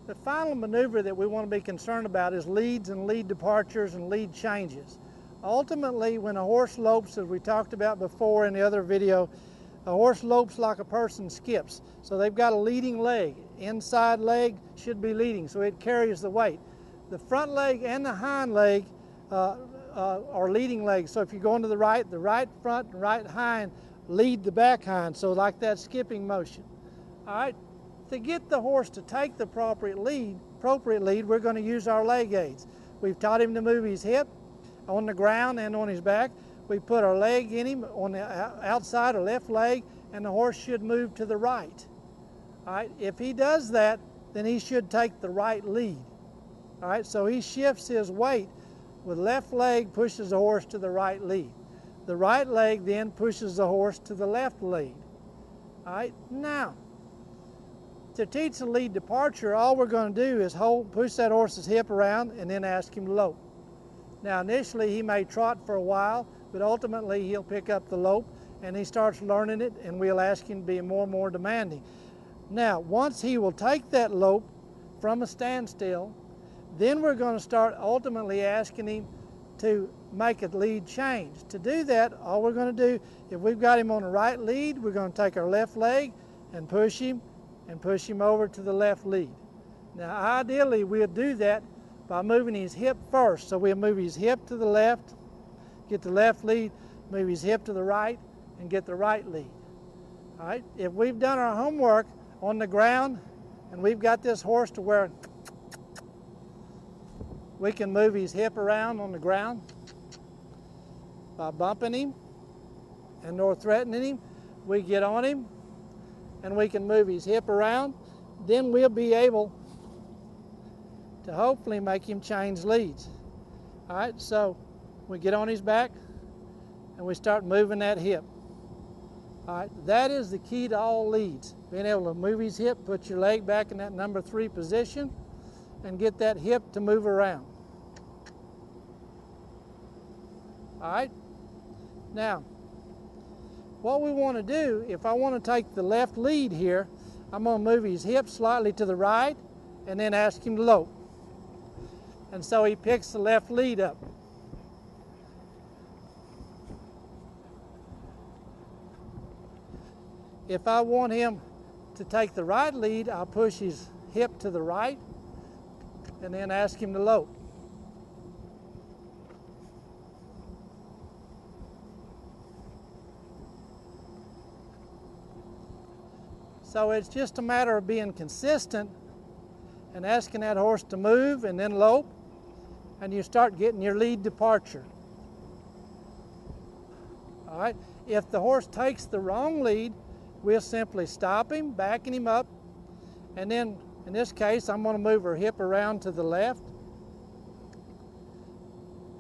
The final maneuver that we want to be concerned about is leads and lead departures and lead changes. Ultimately, when a horse lopes, as we talked about before in the other video, a horse lopes like a person skips. So they've got a leading leg. Inside leg should be leading, so it carries the weight. The front leg and the hind leg are leading legs. So if you're going to the right front and right hind lead the back hind, so like that skipping motion. All right. To get the horse to take the appropriate lead, we're going to use our leg aids. We've taught him to move his hip on the ground and on his back. We put our leg in him on the outside or left leg, and the horse should move to the right. All right, if he does that, then he should take the right lead. All right, so he shifts his weight with left leg, pushes the horse to the right lead. The right leg then pushes the horse to the left lead. All right, now, to teach the lead departure, all we're going to do is push that horse's hip around and then ask him to lope. Now initially he may trot for a while, but ultimately he'll pick up the lope and he starts learning it, and we'll ask him to be more and more demanding. Now once he will take that lope from a standstill, then we're going to start ultimately asking him to make a lead change. To do that, all we're going to do, if we've got him on the right lead, we're going to take our left leg and push him over to the left lead. Now ideally we'll do that by moving his hip first. So we'll move his hip to the left, get the left lead, move his hip to the right, and get the right lead. All right, if we've done our homework on the ground and we've got this horse to where we can move his hip around on the ground by bumping him and or threatening him, we get on him and we can move his hip around, then we'll be able to hopefully make him change leads. All right, so we get on his back and we start moving that hip. All right, that is the key to all leads. Being able to move his hip, put your leg back in that number 3 position, and get that hip to move around. All right, now, what we want to do, if I want to take the left lead here, I'm going to move his hip slightly to the right and then ask him to lope. And so he picks the left lead up. If I want him to take the right lead, I'll push his hip to the right and then ask him to lope. So it's just a matter of being consistent and asking that horse to move and then lope, and you start getting your lead departure. All right, if the horse takes the wrong lead, we'll simply stop him, backing him up, and then in this case I'm going to move her hip around to the left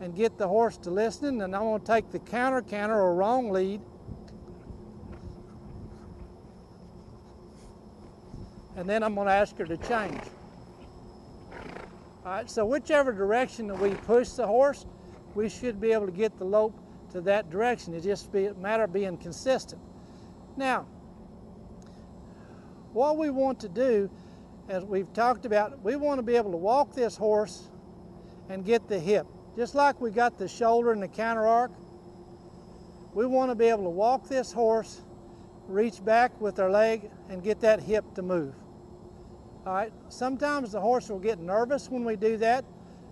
and get the horse to listening, and I'm going to take the counter or wrong lead and then I'm going to ask her to change. All right, so whichever direction that we push the horse, we should be able to get the lope to that direction. It's just a matter of being consistent. Now, what we want to do, as we've talked about, we want to be able to walk this horse and get the hip. Just like we got the shoulder and the counter arc, we want to be able to walk this horse, reach back with our leg, and get that hip to move. All right, sometimes the horse will get nervous when we do that,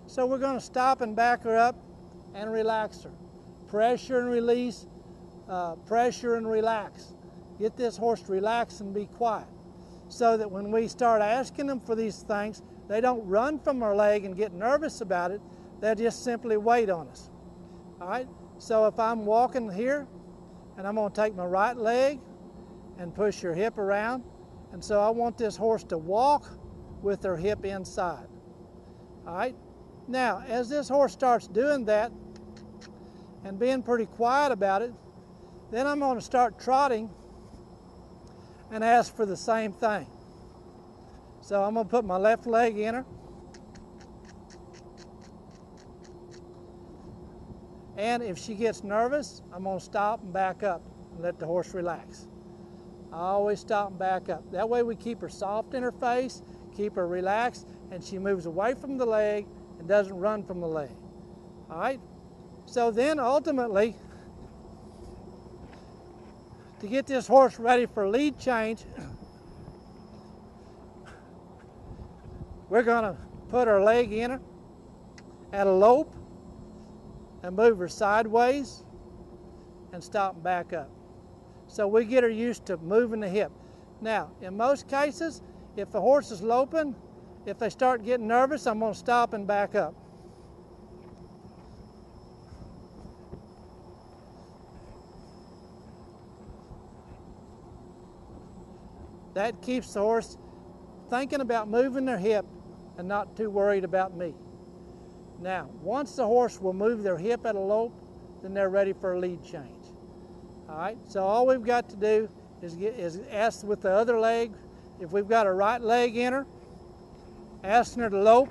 so we're going to stop and back her up and relax her. Pressure and release, pressure and relax. Get this horse to relax and be quiet, so that when we start asking them for these things, they don't run from our leg and get nervous about it. They'll just simply wait on us. All right, so if I'm walking here and I'm going to take my right leg and push her hip around, and so I want this horse to walk with her hip inside. All right, now as this horse starts doing that and being pretty quiet about it, then I'm going to start trotting and ask for the same thing. So I'm going to put my left leg in her, and if she gets nervous, I'm going to stop and back up and let the horse relax. I always stop and back up. That way we keep her soft in her face, keep her relaxed, and she moves away from the leg and doesn't run from the leg. All right? So then ultimately, to get this horse ready for lead change, we're going to put our leg in her at a lope and move her sideways and stop and back up. So we get her used to moving the hip. Now, in most cases, if the horse is loping, if they start getting nervous, I'm going to stop and back up. That keeps the horse thinking about moving their hip and not too worried about me. Now, once the horse will move their hip at a lope, then they're ready for a lead change. All right, so all we've got to do is ask with the other leg, if we've got a right leg in her, asking her to lope.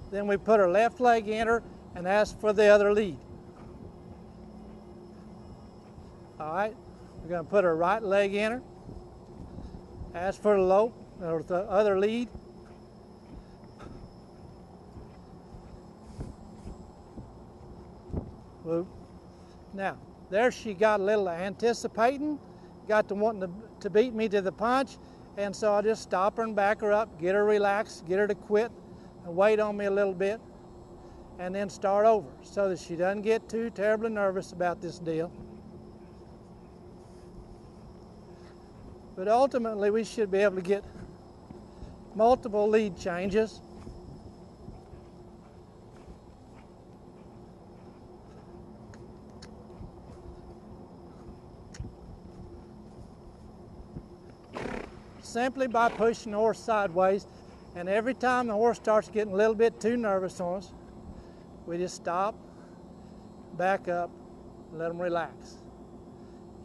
Then we put her left leg in her and ask for the other lead. All right, we're going to put her right leg in her, ask for the lope, or the other lead. Now, there she got a little anticipating, got to wanting to beat me to the punch, and so I just stop her and back her up, get her relaxed, get her to quit, and wait on me a little bit, and then start over so that she doesn't get too terribly nervous about this deal. But ultimately, we should be able to get multiple lead changes. Simply by pushing the horse sideways, and every time the horse starts getting a little bit too nervous on us, we just stop, back up, and let them relax.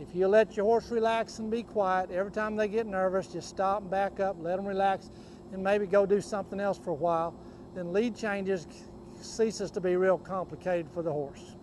If you let your horse relax and be quiet, every time they get nervous, just stop and back up, let them relax, and maybe go do something else for a while, then lead changes ceases to be real complicated for the horse.